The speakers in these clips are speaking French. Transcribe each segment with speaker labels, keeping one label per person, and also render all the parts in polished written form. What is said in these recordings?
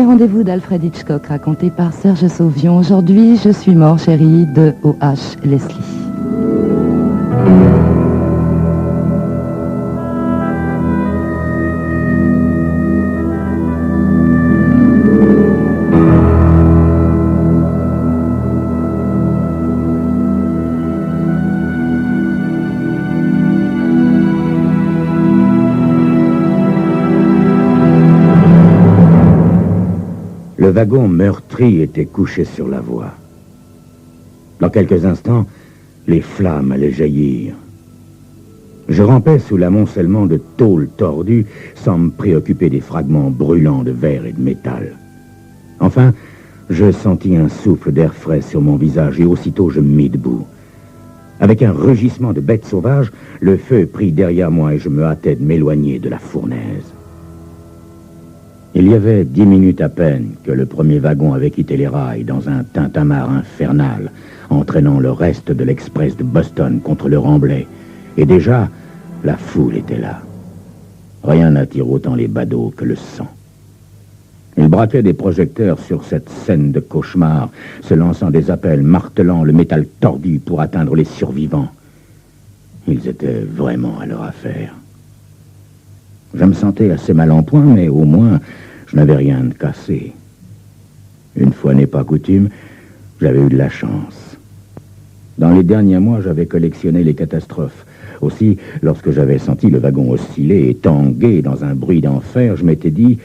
Speaker 1: rendez-vous d'Alfred Hitchcock raconté par Serge Sauvion. Aujourd'hui, Je suis mort, chérie, de O.H. Leslie.
Speaker 2: Le wagon meurtri était couché sur la voie. Dans quelques instants, les flammes allaient jaillir. Je rampais sous l'amoncellement de tôles tordues sans me préoccuper des fragments brûlants de verre et de métal. Enfin, je sentis un souffle d'air frais sur mon visage et aussitôt je me mis debout. Avec un rugissement de bête sauvage, le feu prit derrière moi et je me hâtais de m'éloigner de la fournaise. Il y avait 10 minutes à peine que le premier wagon avait quitté les rails dans un tintamarre infernal, entraînant le reste de l'express de Boston contre le remblai. Et déjà, la foule était là. Rien n'attire autant les badauds que le sang. Ils braquaient des projecteurs sur cette scène de cauchemar, se lançant des appels, martelant le métal tordu pour atteindre les survivants. Ils étaient vraiment à leur affaire. Je me sentais assez mal en point, mais au moins, je n'avais rien de cassé. Une fois n'est pas coutume, j'avais eu de la chance. Dans les derniers mois, j'avais collectionné les catastrophes. Aussi, lorsque j'avais senti le wagon osciller et tanguer dans un bruit d'enfer, je m'étais dit,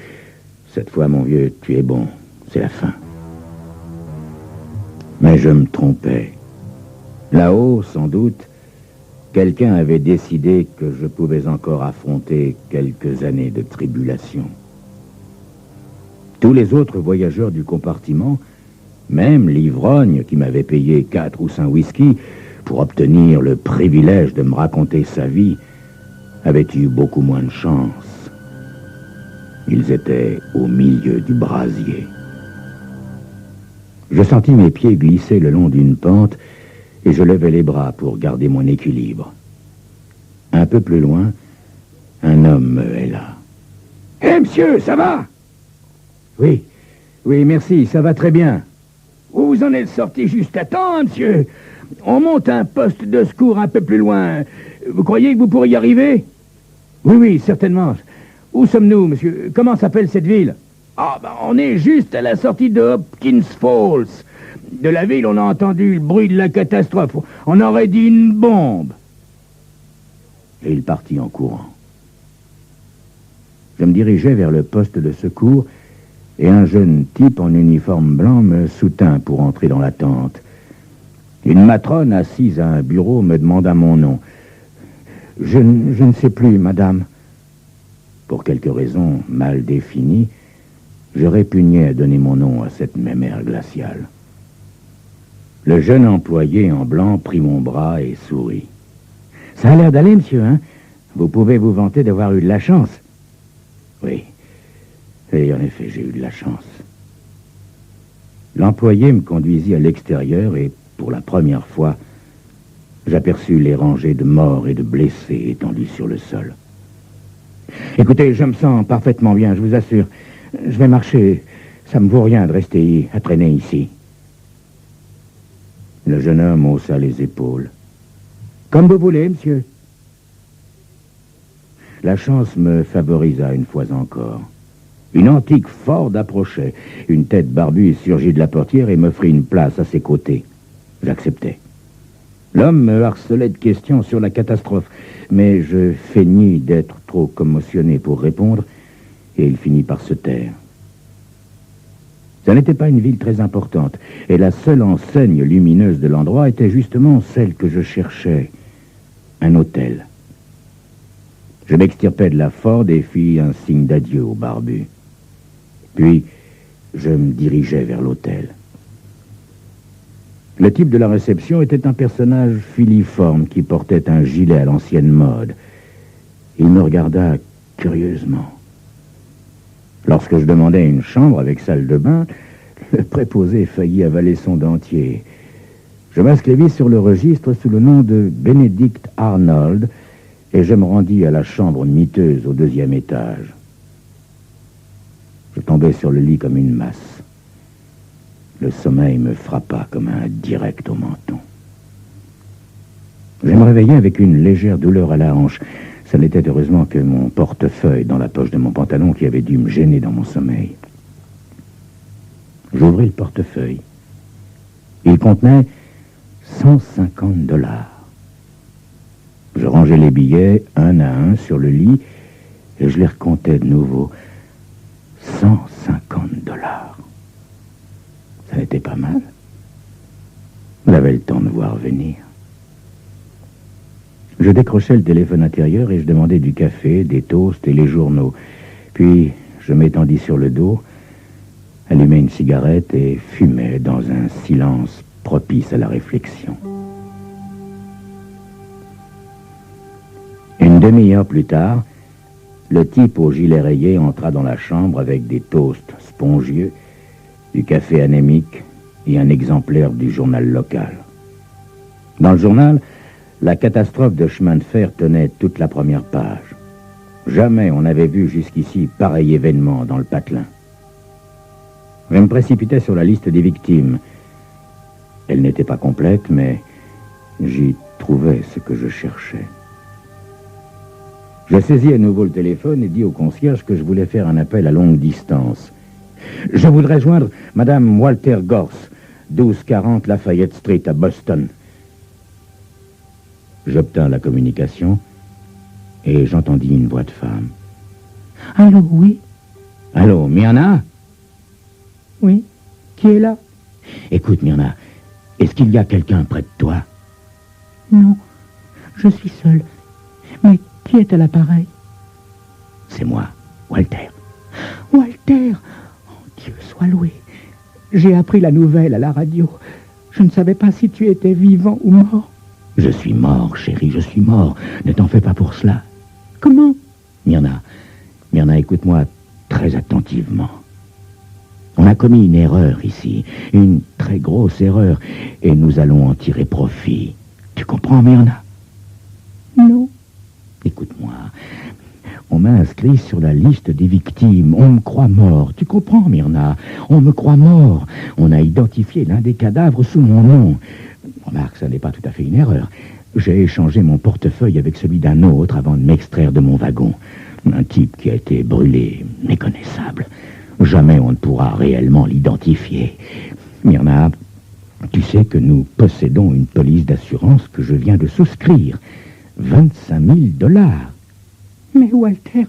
Speaker 2: cette fois, mon vieux, tu es bon, c'est la fin. Mais je me trompais. Là-haut, sans doute, quelqu'un avait décidé que je pouvais encore affronter quelques années de tribulation. Tous les autres voyageurs du compartiment, même l'ivrogne qui m'avait payé 4 ou 5 whisky pour obtenir le privilège de me raconter sa vie, avaient eu beaucoup moins de chance. Ils étaient au milieu du brasier. Je sentis mes pieds glisser le long d'une pente et je levai les bras pour garder mon équilibre. Un peu plus loin, un homme me héla. « Hé, monsieur, ça va ?» ?»« Oui, merci, ça va très bien. »« Vous en êtes sorti juste à temps, hein, monsieur. On monte un poste de secours un peu plus loin. Vous croyez que vous pourriez y arriver ?»« Oui, certainement. Où sommes-nous, monsieur? Comment s'appelle cette ville ?»« Ah, on est juste à la sortie de Hopkins Falls. De la ville, on a entendu le bruit de la catastrophe. On aurait dit une bombe. » Et il partit en courant. Je me dirigeais vers le poste de secours et un jeune type en uniforme blanc me soutint pour entrer dans la tente. Une matrone assise à un bureau me demanda mon nom. Je ne sais plus, madame. Pour quelques raisons mal définies, je répugnais à donner mon nom à cette même ère glaciale. Le jeune employé en blanc prit mon bras et sourit. « Ça a l'air d'aller, monsieur, hein? Vous pouvez vous vanter d'avoir eu de la chance. » Oui, et en effet, j'ai eu de la chance. L'employé me conduisit à l'extérieur et, pour la première fois, j'aperçus les rangées de morts et de blessés étendus sur le sol. « Écoutez, je me sens parfaitement bien, je vous assure. Je vais marcher. Ça me vaut rien de rester à traîner ici. » Le jeune homme haussa les épaules. « Comme vous voulez, monsieur. » La chance me favorisa une fois encore. Une antique Ford approchait. Une tête barbue surgit de la portière et m'offrit une place à ses côtés. J'acceptai. L'homme me harcelait de questions sur la catastrophe, mais je feignis d'être trop commotionné pour répondre, et il finit par se taire. Ça n'était pas une ville très importante, et la seule enseigne lumineuse de l'endroit était justement celle que je cherchais, un hôtel. Je m'extirpai de la Ford et fis un signe d'adieu au barbu. Puis, je me dirigeai vers l'hôtel. Le type de la réception était un personnage filiforme qui portait un gilet à l'ancienne mode. Il me regarda curieusement. Lorsque je demandai une chambre avec salle de bain, le préposé faillit avaler son dentier. Je m'inscrivis sur le registre sous le nom de Benedict Arnold et je me rendis à la chambre miteuse au 2e étage. Je tombais sur le lit comme une masse. Le sommeil me frappa comme un direct au menton. Je me réveillais avec une légère douleur à la hanche. Ça n'était heureusement que mon portefeuille dans la poche de mon pantalon qui avait dû me gêner dans mon sommeil. J'ouvris le portefeuille. Il contenait $150. Je rangeais les billets un à un sur le lit et je les recomptais de nouveau. $150. Ça n'était pas mal. J'avais le temps de voir venir. Je décrochais le téléphone intérieur et je demandais du café, des toasts et les journaux. Puis je m'étendis sur le dos, allumais une cigarette et fumais dans un silence propice à la réflexion. Une demi-heure plus tard, le type au gilet rayé entra dans la chambre avec des toasts spongieux, du café anémique et un exemplaire du journal local. Dans le journal, la catastrophe de chemin de fer tenait toute la première page. Jamais on n'avait vu jusqu'ici pareil événement dans le patelin. Je me précipitais sur la liste des victimes. Elle n'était pas complète, mais j'y trouvais ce que je cherchais. Je saisis à nouveau le téléphone et dis au concierge que je voulais faire un appel à longue distance. Je voudrais joindre Madame Walter Gorse, 1240 Lafayette Street à Boston. J'obtins la communication et j'entendis une voix de femme.
Speaker 3: Allô, oui?
Speaker 2: Allô, Myrna?
Speaker 3: Oui, qui est là?
Speaker 2: Écoute, Myrna, est-ce qu'il y a quelqu'un près de toi?
Speaker 3: Non, je suis seule. Mais qui est à l'appareil?
Speaker 2: C'est moi, Walter.
Speaker 3: Walter! Oh, Dieu soit loué. J'ai appris la nouvelle à la radio. Je ne savais pas si tu étais vivant ou mort.
Speaker 2: Je suis mort, chérie, je suis mort. Ne t'en fais pas pour cela.
Speaker 3: Comment?
Speaker 2: Myrna, écoute-moi très attentivement. On a commis une erreur ici, une très grosse erreur, et nous allons en tirer profit. Tu comprends, Myrna?
Speaker 3: Non.
Speaker 2: Écoute-moi, on m'a inscrit sur la liste des victimes. On me croit mort. Tu comprends, Myrna? On me croit mort. On a identifié l'un des cadavres sous mon nom. Remarque, ça n'est pas tout à fait une erreur. J'ai échangé mon portefeuille avec celui d'un autre avant de m'extraire de mon wagon. Un type qui a été brûlé, méconnaissable. Jamais on ne pourra réellement l'identifier. Myrna, tu sais que nous possédons une police d'assurance que je viens de souscrire. $25,000.
Speaker 3: Mais Walter,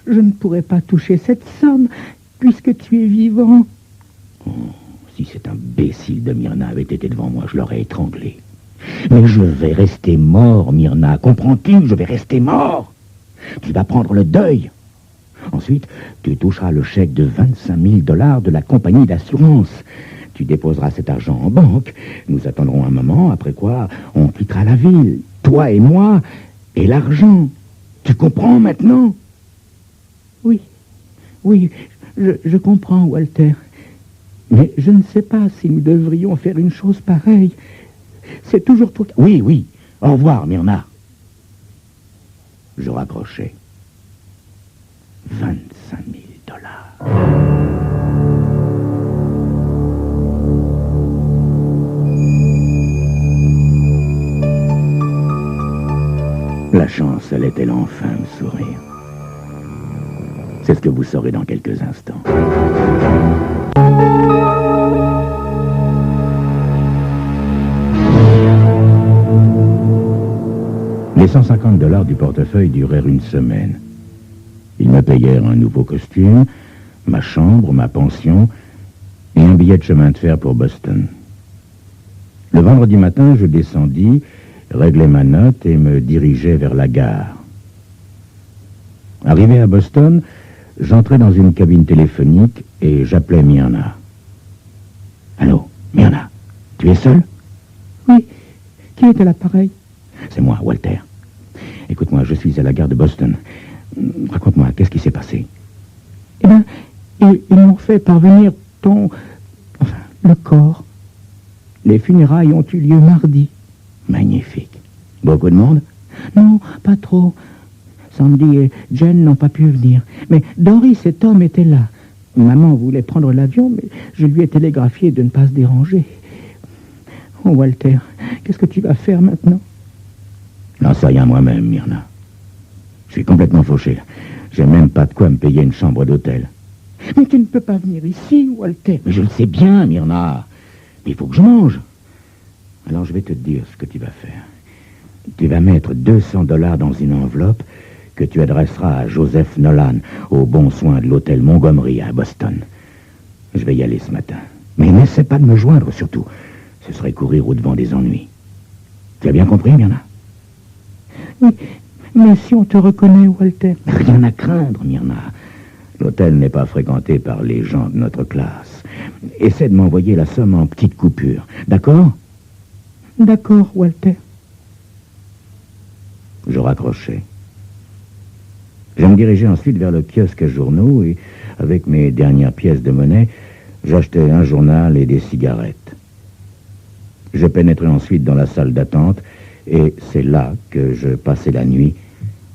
Speaker 3: je ne pourrais pas toucher cette somme, puisque tu es vivant.
Speaker 2: Oh, si cet imbécile de Myrna avait été devant moi, je l'aurais étranglé. Mais je vais rester mort, Myrna. Comprends-tu? Je vais rester mort. Tu vas prendre le deuil. Ensuite, tu toucheras le chèque de $25,000 de la compagnie d'assurance. Tu déposeras cet argent en banque. Nous attendrons un moment, après quoi on quittera la ville. Toi et moi, et l'argent. Tu comprends maintenant?
Speaker 3: Oui, je comprends, Walter. Mais je ne sais pas si nous devrions faire une chose pareille. C'est toujours toi...
Speaker 2: Oui. Au revoir, Myrna. Je raccrochais. $25,000. La chance allait-elle enfin me sourire? C'est ce que vous saurez dans quelques instants. Les $150 du portefeuille durèrent une semaine. Ils me payèrent un nouveau costume, ma chambre, ma pension et un billet de chemin de fer pour Boston. Le vendredi matin, je descendis, réglai ma note et me dirigeai vers la gare. Arrivé à Boston, j'entrai dans une cabine téléphonique et j'appelai Myrna. Allô, Myrna, tu es seule?
Speaker 3: Oui, qui est à l'appareil?
Speaker 2: C'est moi, Walter. Écoute-moi, je suis à la gare de Boston. Raconte-moi, qu'est-ce qui s'est passé?
Speaker 3: Eh bien, ils m'ont fait parvenir le corps. Les funérailles ont eu lieu mardi.
Speaker 2: Magnifique. Beaucoup de monde?
Speaker 3: Non, pas trop. Sandy et Jen n'ont pas pu venir. Mais Doris et Tom étaient là. Maman voulait prendre l'avion, mais je lui ai télégraphié de ne pas se déranger. Oh, Walter, qu'est-ce que tu vas faire maintenant?
Speaker 2: J'en sais rien moi-même, Myrna. Je suis complètement fauché. J'ai même pas de quoi me payer une chambre d'hôtel.
Speaker 3: Mais tu ne peux pas venir ici, Walter.
Speaker 2: Mais je le sais bien, Myrna. Mais il faut que je mange. Alors je vais te dire ce que tu vas faire. Tu vas mettre $200 dans une enveloppe que tu adresseras à Joseph Nolan, au bon soin de l'hôtel Montgomery à Boston. Je vais y aller ce matin. Mais n'essaie pas de me joindre, surtout. Ce serait courir au-devant des ennuis. Tu as bien compris, Myrna?
Speaker 3: Oui, mais si on te reconnaît, Walter...
Speaker 2: Rien à craindre, Myrna. L'hôtel n'est pas fréquenté par les gens de notre classe. Essaie de m'envoyer la somme en petites coupures. D'accord?
Speaker 3: D'accord, Walter.
Speaker 2: Je raccrochai. Je me dirigeai ensuite vers le kiosque à journaux et, avec mes dernières pièces de monnaie, j'achetai un journal et des cigarettes. Je pénétrai ensuite dans la salle d'attente et c'est là que je passai la nuit,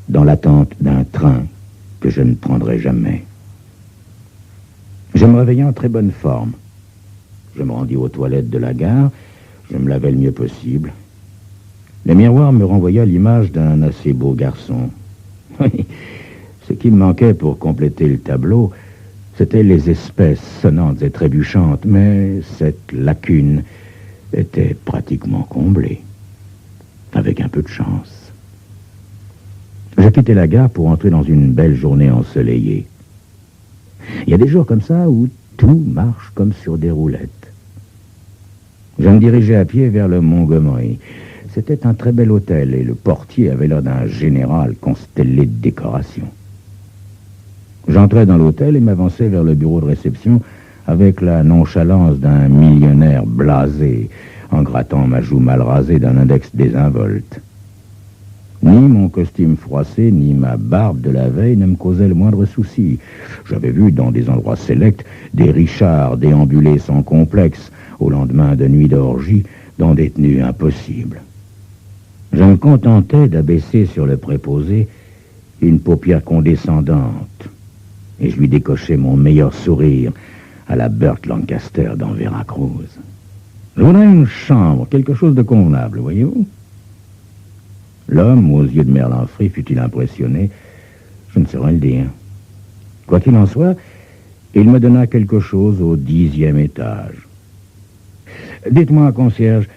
Speaker 2: dans l'attente d'un train que je ne prendrai jamais. Je me réveillai en très bonne forme. Je me rendis aux toilettes de la gare, je me lavai le mieux possible. Le miroir me renvoya l'image d'un assez beau garçon. Ce qui me manquait pour compléter le tableau, c'étaient les espèces sonnantes et trébuchantes, mais cette lacune était pratiquement comblée, avec un peu de chance. Je quittai la gare pour entrer dans une belle journée ensoleillée. Il y a des jours comme ça où tout marche comme sur des roulettes. Je me dirigeais à pied vers le Montgomery. C'était un très bel hôtel et le portier avait l'air d'un général constellé de décorations. J'entrai dans l'hôtel et m'avançai vers le bureau de réception avec la nonchalance d'un millionnaire blasé, en grattant ma joue mal rasée d'un index désinvolte. Ni mon costume froissé, ni ma barbe de la veille ne me causaient le moindre souci. J'avais vu dans des endroits sélects des richards déambuler sans complexe au lendemain de nuits d'orgie dans des tenues impossibles. Je me contentais d'abaisser sur le préposé une paupière condescendante et je lui décochais mon meilleur sourire à la Burt Lancaster dans Veracruz. Je voudrais une chambre, quelque chose de convenable, voyez-vous. L'homme, aux yeux de Merlin Free, fut-il impressionné? Je ne saurais le dire. Quoi qu'il en soit, il me donna quelque chose au 10e étage. Dites-moi, concierge,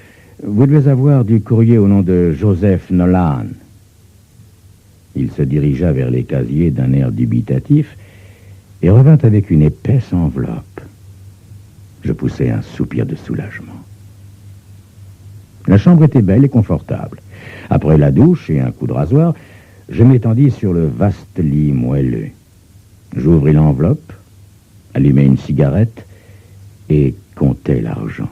Speaker 2: vous devez avoir du courrier au nom de Joseph Nolan. Il se dirigea vers les casiers d'un air dubitatif et revint avec une épaisse enveloppe. Je poussai un soupir de soulagement. La chambre était belle et confortable. Après la douche et un coup de rasoir, je m'étendis sur le vaste lit moelleux. J'ouvris l'enveloppe, allumai une cigarette et comptai l'argent.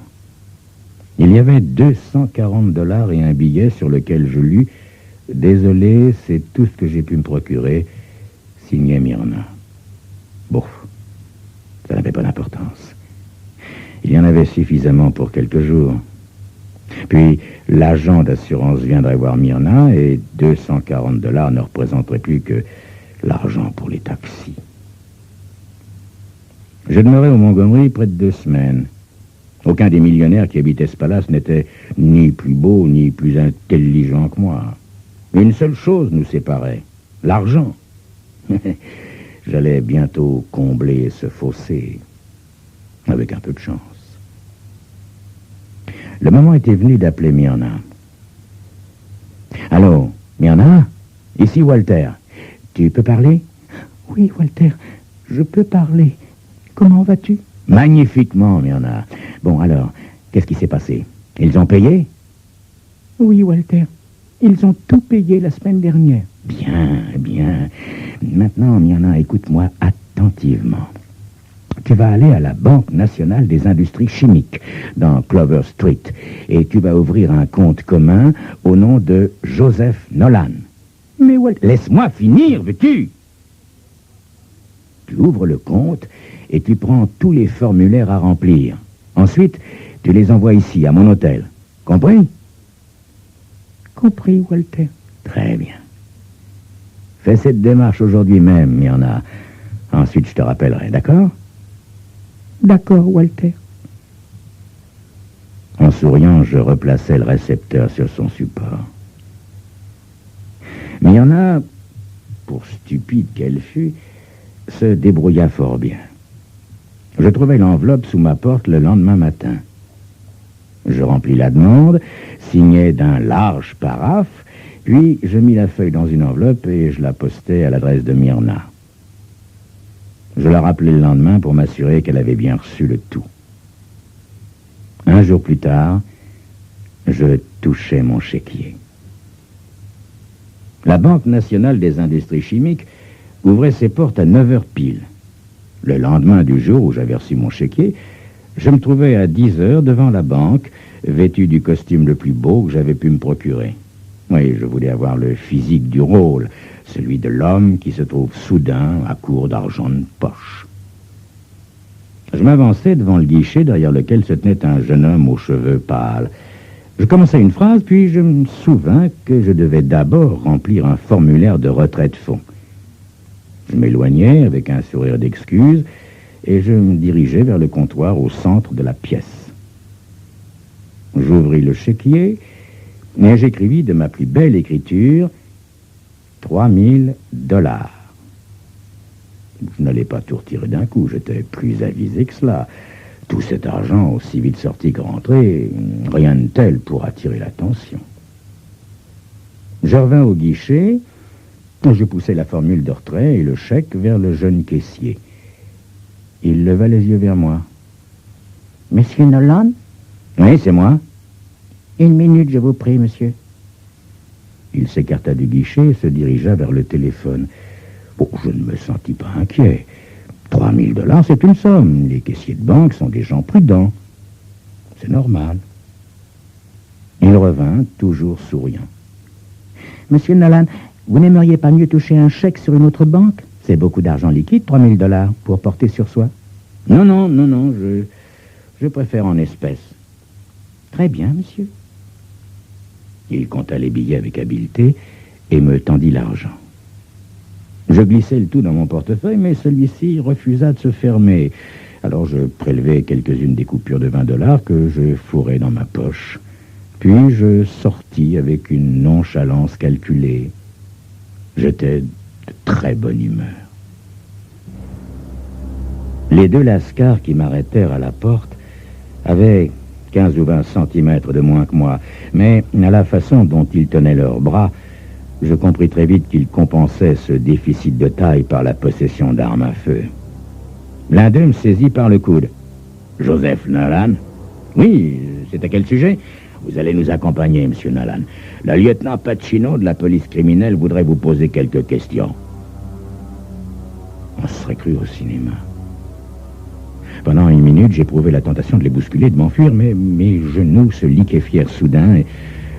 Speaker 2: Il y avait $240 et un billet sur lequel je lus « Désolé, c'est tout ce que j'ai pu me procurer, signé Myrna ». Bon, ça n'avait pas d'importance. Il y en avait suffisamment pour quelques jours. Puis, l'agent d'assurance viendrait voir Myrna et $240 ne représenteraient plus que l'argent pour les taxis. Je demeurai au Montgomery près de 2 semaines. Aucun des millionnaires qui habitaient ce palace n'était ni plus beau ni plus intelligent que moi. Une seule chose nous séparait, l'argent. J'allais bientôt combler ce fossé, avec un peu de chance. Le moment était venu d'appeler Myrna. « Allô, Myrna? Ici Walter. Tu peux parler? »«
Speaker 3: Oui, Walter, je peux parler. Comment vas-tu? » »«
Speaker 2: Magnifiquement, Myrna. Bon, alors, qu'est-ce qui s'est passé? Ils ont payé? »«
Speaker 3: Oui, Walter. Ils ont tout payé la semaine dernière. »«
Speaker 2: Bien, bien. Maintenant, Myrna, écoute-moi attentivement. Tu vas aller à la Banque nationale des industries chimiques, dans Clover Street, et tu vas ouvrir un compte commun au nom de Joseph Nolan. »«
Speaker 3: Mais Walter... »«
Speaker 2: Laisse-moi finir, veux-tu? Tu ouvres le compte et tu prends tous les formulaires à remplir. Ensuite, tu les envoies ici, à mon hôtel. Compris? » »«
Speaker 3: Compris, Walter. »«
Speaker 2: Très bien. Fais cette démarche aujourd'hui même, Myrna. Ensuite, je te rappellerai, d'accord? »
Speaker 3: D'accord, Walter.
Speaker 2: En souriant, je replaçai le récepteur sur son support. Mais il y en a, pour stupide qu'elle fût, se débrouilla fort bien. Je trouvai l'enveloppe sous ma porte le lendemain matin. Je remplis la demande, signai d'un large paraphe, puis je mis la feuille dans une enveloppe et je la postai à l'adresse de Myrna. Je la rappelai le lendemain pour m'assurer qu'elle avait bien reçu le tout. Un jour plus tard, je touchais mon chéquier. La Banque nationale des industries chimiques ouvrait ses portes à 9 heures pile. Le lendemain du jour où j'avais reçu mon chéquier, je me trouvais à 10 heures devant la banque, vêtu du costume le plus beau que j'avais pu me procurer. Oui, je voulais avoir le physique du rôle, celui de l'homme qui se trouve soudain à court d'argent de poche. Je m'avançai devant le guichet derrière lequel se tenait un jeune homme aux cheveux pâles. Je commençai une phrase, puis je me souvins que je devais d'abord remplir un formulaire de retrait de fonds. Je m'éloignai avec un sourire d'excuse et je me dirigeai vers le comptoir au centre de la pièce. J'ouvris le chéquier et j'écrivis de ma plus belle écriture 3000 $. Je n'allais pas tout retirer d'un coup, j'étais plus avisé que cela. Tout cet argent, aussi vite sorti que rentré, rien de tel pour attirer l'attention. Je revins au guichet, je poussai la formule de retrait et le chèque vers le jeune caissier. Il leva les yeux vers moi.
Speaker 4: « Monsieur Nolan ?»«
Speaker 2: Oui, c'est moi. » »«
Speaker 4: 1 minute, je vous prie, monsieur. »
Speaker 2: Il s'écarta du guichet et se dirigea vers le téléphone. Bon, je ne me sentis pas inquiet. 3000 $, c'est une somme. Les caissiers de banque sont des gens prudents. C'est normal. Il revint, toujours souriant.
Speaker 4: « Monsieur Nolan, vous n'aimeriez pas mieux toucher un chèque sur une autre banque? C'est beaucoup d'argent liquide, 3000 $, pour porter sur soi. »«
Speaker 2: Non, je préfère en espèces. »«
Speaker 4: Très bien, monsieur. »
Speaker 2: Il compta les billets avec habileté et me tendit l'argent. Je glissai le tout dans mon portefeuille, mais celui-ci refusa de se fermer. Alors je prélevai quelques-unes des coupures de 20 $ que je fourrai dans ma poche. Puis je sortis avec une nonchalance calculée. J'étais de très bonne humeur. Les 2 lascars qui m'arrêtèrent à la porte avaient 15 ou 20 centimètres de moins que moi, mais à la façon dont ils tenaient leurs bras, je compris très vite qu'ils compensaient ce déficit de taille par la possession d'armes à feu. L'un d'eux me saisit par le coude. « Joseph Nolan ?»« Oui, c'est à quel sujet ?»« Vous allez nous accompagner, monsieur Nolan. Le lieutenant Pacino de la police criminelle voudrait vous poser quelques questions. » On se serait cru au cinéma. Pendant 1 minute, j'éprouvais la tentation de les bousculer, de m'enfuir, mais mes genoux se liquéfièrent soudain et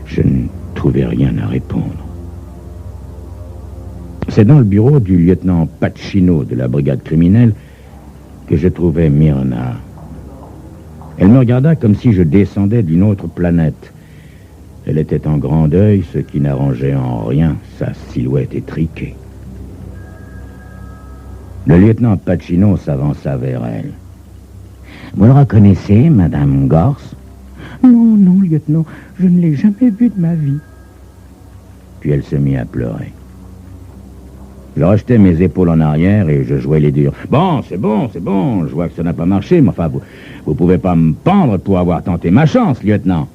Speaker 2: je ne trouvais rien à répondre. C'est dans le bureau du lieutenant Pacino de la brigade criminelle que je trouvais Myrna. Elle me regarda comme si je descendais d'une autre planète. Elle était en grand deuil, ce qui n'arrangeait en rien sa silhouette étriquée. Le lieutenant Pacino s'avança vers elle. « Vous le reconnaissez, Madame Gorse ?»«
Speaker 3: Non, lieutenant, je ne l'ai jamais vu de ma vie. »
Speaker 2: Puis elle se mit à pleurer. Je rejetai mes épaules en arrière et je jouais les durs. « Bon, c'est bon, je vois que ça n'a pas marché, mais enfin, vous pouvez pas me pendre pour avoir tenté ma chance, lieutenant. »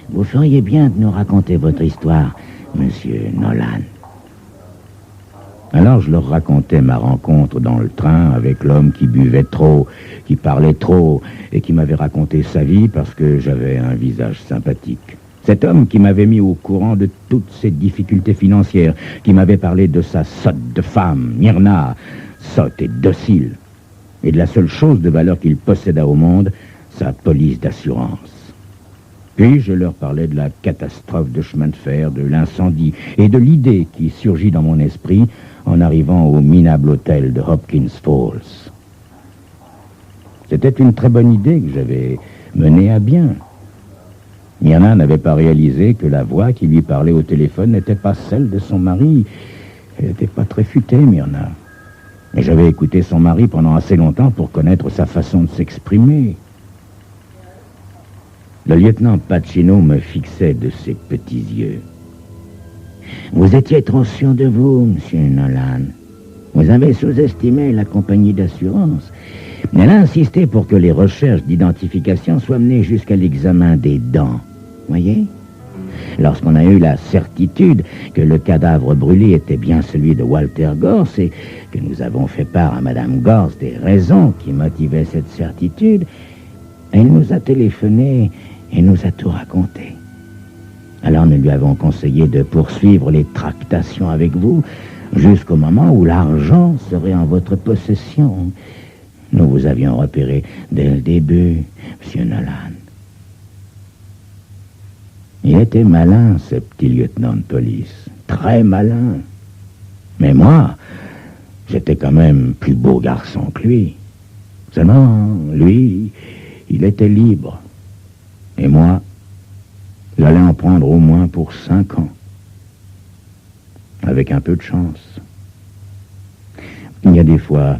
Speaker 4: Vous feriez bien de nous raconter votre histoire, monsieur Nolan.
Speaker 2: Alors je leur racontais ma rencontre dans le train avec l'homme qui buvait trop, qui parlait trop, et qui m'avait raconté sa vie parce que j'avais un visage sympathique. Cet homme qui m'avait mis au courant de toutes ses difficultés financières, qui m'avait parlé de sa sotte de femme, Myrna, sotte et docile, et de la seule chose de valeur qu'il posséda au monde, sa police d'assurance. Puis je leur parlais de la catastrophe de chemin de fer, de l'incendie, et de l'idée qui surgit dans mon esprit en arrivant au minable hôtel de Hopkins Falls. C'était une très bonne idée que j'avais menée à bien. Myrna n'avait pas réalisé que la voix qui lui parlait au téléphone n'était pas celle de son mari. Elle n'était pas très futée, Myrna. Mais j'avais écouté son mari pendant assez longtemps pour connaître sa façon de s'exprimer. Le lieutenant Pacino me fixait de ses petits yeux. Vous étiez trop sûr de vous, monsieur Nolan. Vous avez sous-estimé la compagnie d'assurance. Elle a insisté pour que les recherches d'identification soient menées jusqu'à l'examen des dents. Voyez ? Lorsqu'on a eu la certitude que le cadavre brûlé était bien celui de Walter Gorse et que nous avons fait part à Madame Gorse des raisons qui motivaient cette certitude, elle nous a téléphoné et nous a tout raconté. Alors nous lui avons conseillé de poursuivre les tractations avec vous jusqu'au moment où l'argent serait en votre possession. Nous vous avions repéré dès le début, monsieur Nolan. Il était malin, ce petit lieutenant de police. Très malin. Mais moi, j'étais quand même plus beau garçon que lui. Seulement, lui, il était libre. Et moi, j'allais en prendre au moins pour 5 ans. Avec un peu de chance. Il y a des fois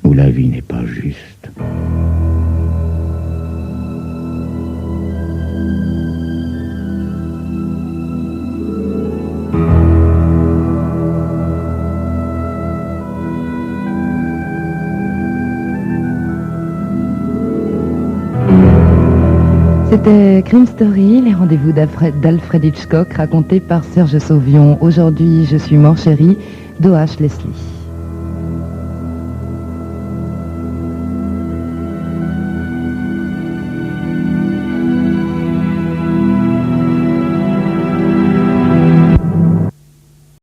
Speaker 2: où la vie n'est pas juste.
Speaker 1: C'était Crime Story, les rendez-vous d'Alfred Hitchcock racontés par Serge Sauvion. Aujourd'hui, je suis mort chérie, d'O.H. Leslie.